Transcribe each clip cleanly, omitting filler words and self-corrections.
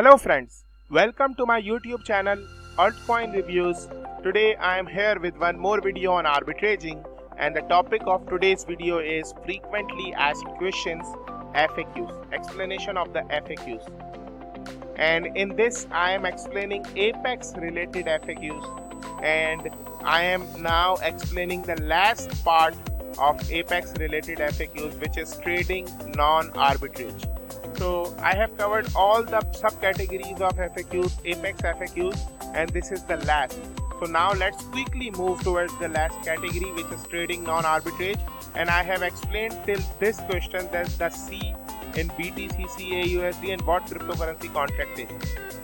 Hello friends, welcome to my YouTube channel Altcoin Reviews. Today I am here with one more video on arbitraging, and the topic of today's video is frequently asked questions, FAQs, explanation of the FAQs. And in this I am explaining APEX related FAQs, and I am now explaining the last part of APEX related FAQs, which is trading non-arbitrage. So I have covered all the subcategories of FAQs, APEX FAQs, and this is the last. So now let's quickly move towards the last category, which is trading non-arbitrage. And I have explained till this question, that's the C in BTC, CAUSD, and what cryptocurrency contract is.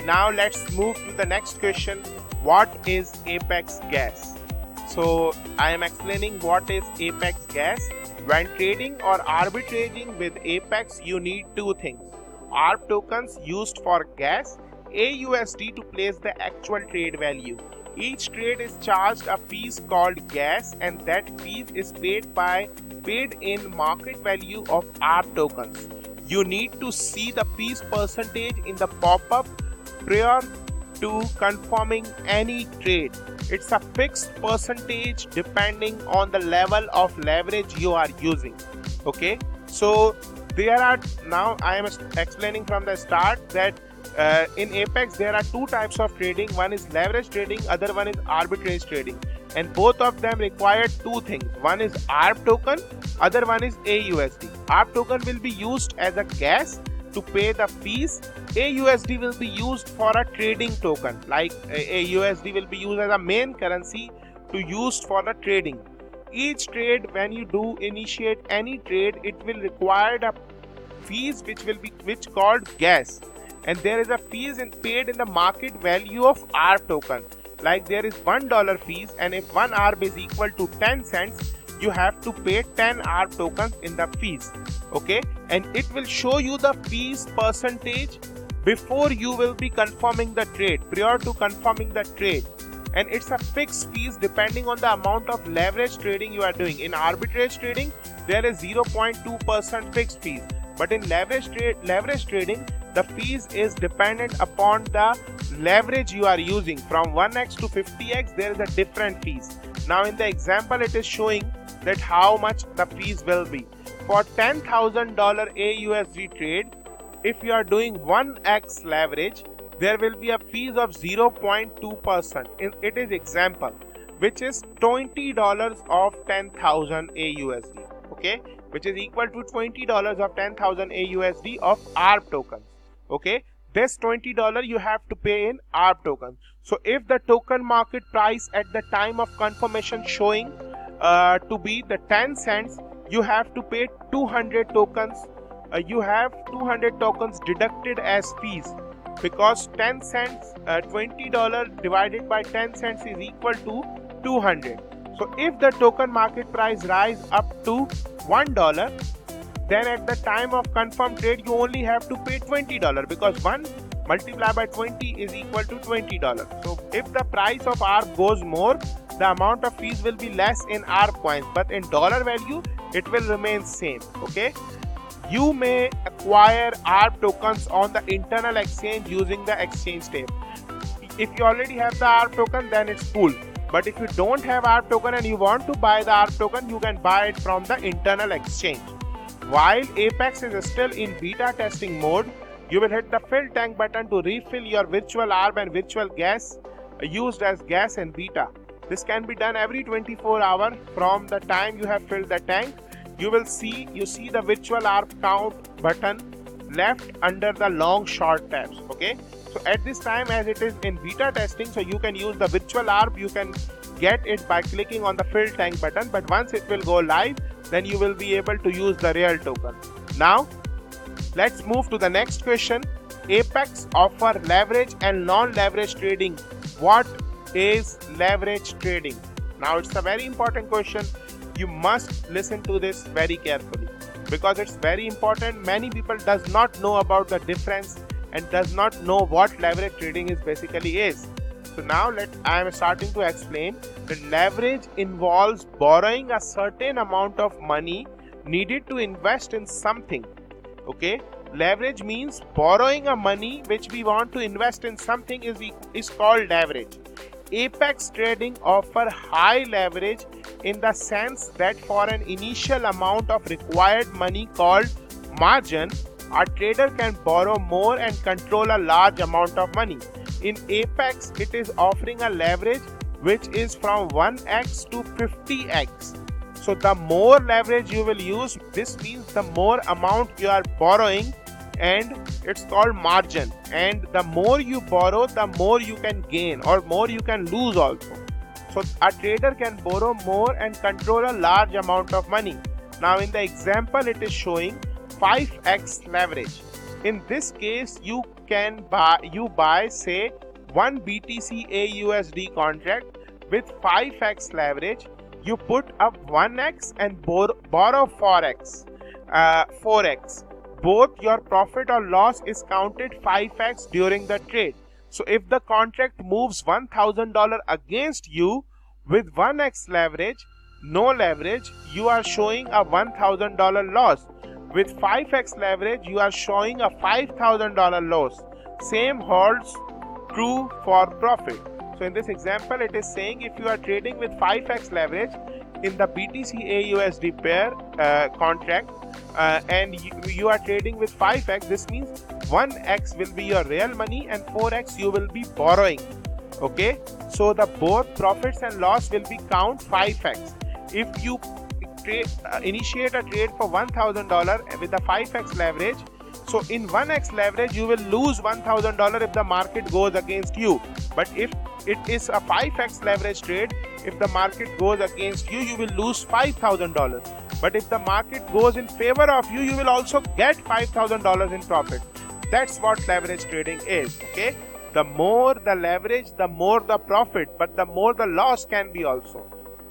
Now let's move to the next question. What is APEX gas? So I am explaining what is APEX gas. When trading or arbitraging with APEX, you need two things: ARB tokens used for gas, AUSD to place the actual trade value. Each trade is charged a fees called gas, and that fees is paid in market value of ARB tokens. You need to see the fees percentage in the pop-up prior to confirming any trade. It's a fixed percentage depending on the level of leverage you are using. Okay, so there are, now I am explaining from the start that in APEX there are two types of trading. One is leverage trading, other one is arbitrage trading, and both of them require two things. One is ARB token, other one is AUSD. ARB token will be used as a gas to pay the fees. AUSD will be used for a trading token, like AUSD will be used as a main currency to used for the trading. Each trade, when you do initiate any trade, it will require the fees which called gas, and there is a fees paid in the market value of ARB token. Like there is $1 fees, and if 1 ARB is equal to 10 cents, you have to pay 10 ARB tokens in the fees. Okay, and it will show you the fees percentage before you will be confirming the trade, prior to confirming the trade. And it's a fixed fees depending on the amount of leverage trading you are doing. In arbitrage trading, there is 0.2% fixed fees, but in leverage trading, the fees is dependent upon the leverage you are using. From 1x to 50x, there is a different fees. Now in the example, it is showing that how much the fees will be. For $10,000 AUSD trade, if you are doing 1x leverage, there will be a fees of 0.2%. It is example, which is $20 of 10,000 AUSD. Okay, which is equal to $20 of 10,000 AUSD of ARB tokens. Okay, this $20 you have to pay in ARB tokens. So if the token market price at the time of confirmation showing to be the 10 cents, you have to pay 200 tokens. You have 200 tokens deducted as fees, because 10 cents, $20 divided by 10 cents is equal to 200. So if the token market price rise up to $1, then at the time of confirmed trade you only have to pay $20, because 1 multiplied by 20 is equal to $20. So if the price of ARB goes more, the amount of fees will be less in ARB coins, but in dollar value it will remain same. Okay, you may acquire ARB tokens on the internal exchange using the exchange table. If you already have the ARB token, then it's cool. But if you don't have ARB token and you want to buy the ARB token, you can buy it from the internal exchange. While APEX is still in beta testing mode, you will hit the fill tank button to refill your virtual ARB and virtual gas used as gas in beta. This can be done every 24 hours from the time you have filled the tank. You see the virtual ARB count button left under the long short tabs. Okay, so at this time, as it is in beta testing, so you can use the virtual ARB. You can get it by clicking on the fill tank button, but once it will go live, then you will be able to use the real token. Now let's move to the next question. APEX offer leverage and non-leverage trading. What is leverage trading? Now it's a very important question. You must listen to this very carefully, because it's very important. Many people does not know about the difference and does not know what leverage trading is basically is. So now I am starting to explain that leverage involves borrowing a certain amount of money needed to invest in something. Okay, Leverage means borrowing a money which we want to invest in something is called leverage. APEX trading offer high leverage in the sense that for an initial amount of required money called margin, a trader can borrow more and control a large amount of money. In APEX, it is offering a leverage which is from 1x to 50x. So the more leverage you will use, this means the more amount you are borrowing, and it's called margin. And the more you borrow, the more you can gain or more you can lose also. So a trader can borrow more and control a large amount of money. Now in the example, it is showing 5x leverage. In this case, you buy say 1 BTC AUSD contract with 5x leverage. You put up 1x and borrow 4x. Both your profit or loss is counted 5x during the trade. So if the contract moves $1,000 against you with 1x leverage, no leverage, you are showing a $1,000 loss. With 5x leverage, you are showing a $5,000 loss. Same holds true for profit. So in this example, it is saying if you are trading with 5x leverage in the BTC AUSD pair contract and you are trading with 5x, this means 1x will be your real money and 4x you will be borrowing. Okay, so the both profits and loss will be count 5x. If you initiate a trade for $1,000 with the 5x leverage, so in 1x leverage you will lose $1,000 if the market goes against you. But if it is a 5x leverage trade, if the market goes against you, you will lose $5,000. But if the market goes in favor of you, you will also get $5,000 in profit. That's what leverage trading is. Okay, the more the leverage, the more the profit, but the more the loss can be also.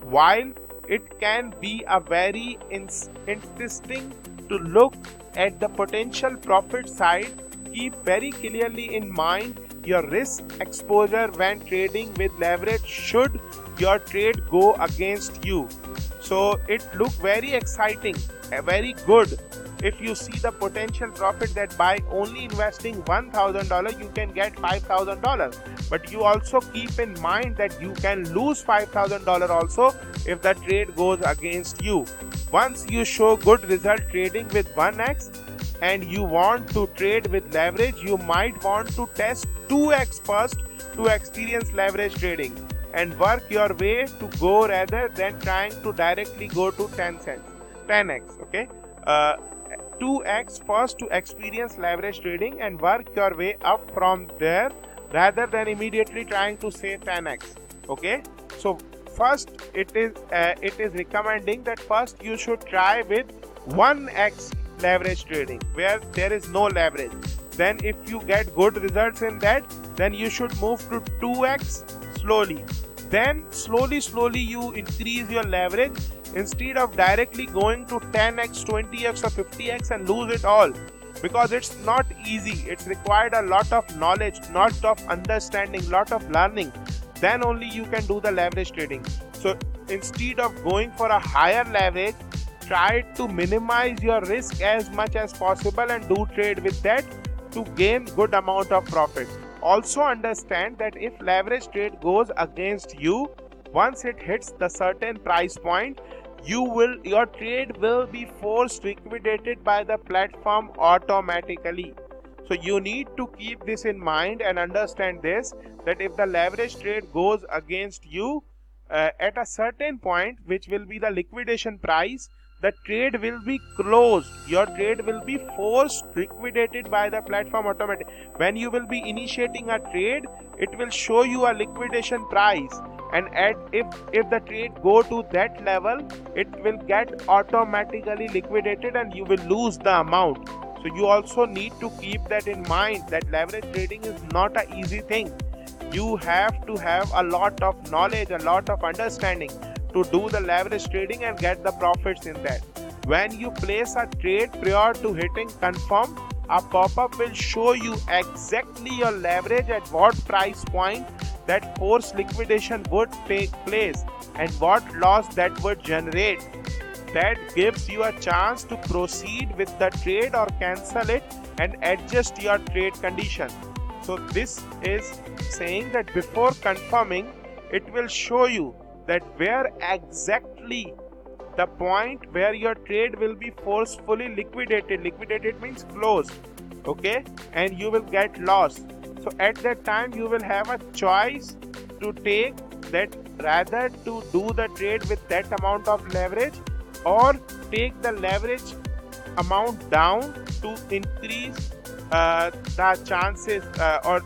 While it can be a very interesting to look at the potential profit side, keep very clearly in mind your risk exposure when trading with leverage should your trade go against you. So it looks very exciting, very good. If you see the potential profit that by only investing $1,000 you can get $5,000, but you also keep in mind that you can lose $5,000 also if the trade goes against you. Once you show good result trading with 1x and you want to trade with leverage, you might want to test 2x first to experience leverage trading and work your way to go rather than trying to directly go to 10x. Okay, 2x first to experience leverage trading and work your way up from there rather than immediately trying to say 10x. Okay, so first it is recommending that first you should try with 1x leverage trading where there is no leverage. Then if you get good results in that, then you should move to 2x slowly. Then slowly you increase your leverage instead of directly going to 10x, 20x or 50x and lose it all, because it's not easy. It's required a lot of knowledge, lot of understanding, lot of learning. Then only you can do the leverage trading. So instead of going for a higher leverage, try to minimize your risk as much as possible and do trade with that to gain good amount of profit. Also understand that if leverage trade goes against you, once it hits the certain price point, your trade will be forced liquidated by the platform automatically. So you need to keep this in mind and understand this, that if the leverage trade goes against you at a certain point, which will be the liquidation price, the trade will be closed. Your trade will be forced liquidated by the platform automatically. When you will be initiating a trade, it will show you a liquidation price, and if the trade go to that level, it will get automatically liquidated and you will lose the amount. So you also need to keep that in mind, that leverage trading is not an easy thing. You have to have a lot of knowledge, a lot of understanding to do the leverage trading and get the profits in that. When you place a trade prior to hitting confirm, a pop-up will show you exactly your leverage at what price point that forced liquidation would take place and what loss that would generate. that gives you a chance to proceed with the trade or cancel it and adjust your trade condition. So this is saying that before confirming, it will show you that where exactly the point where your trade will be forcefully liquidated. Liquidated means closed, okay, and you will get loss. So at that time you will have a choice to take that, rather to do the trade with that amount of leverage or take the leverage amount down to increase the chances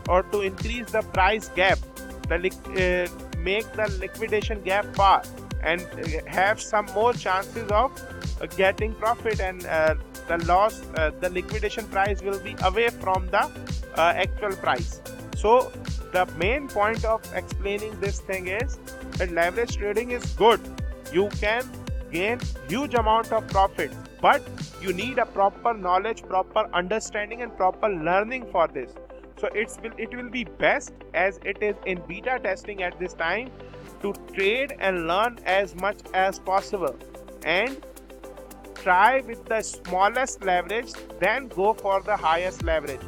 or to increase the price gap, make the liquidation gap far and have some more chances of getting profit, and the loss, the liquidation price will be away from the actual price. So the main point of explaining this thing is that leverage trading is good. You can gain huge amount of profit, but you need a proper knowledge, proper understanding and proper learning for this. So it will be best, as it is in beta testing at this time, to trade and learn as much as possible and try with the smallest leverage, then go for the highest leverage.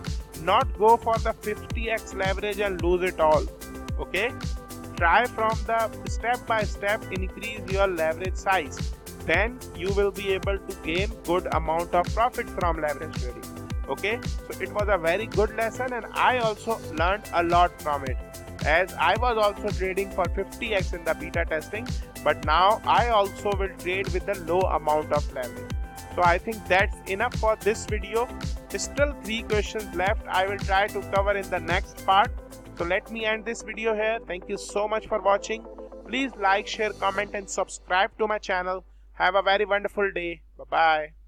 Not go for the 50x leverage and lose it all. Okay, try from the step by step increase your leverage size, then you will be able to gain good amount of profit from leverage trading. Okay, so it was a very good lesson and I also learned a lot from it, as I was also trading for 50x in the beta testing, but now I also will trade with a low amount of leverage. So I think that's enough for this video. Still 3 questions left. I will try to cover in the next part. So let me end this video here. Thank you so much for watching. Please like, share, comment and subscribe to my channel. Have a very wonderful day. Bye bye.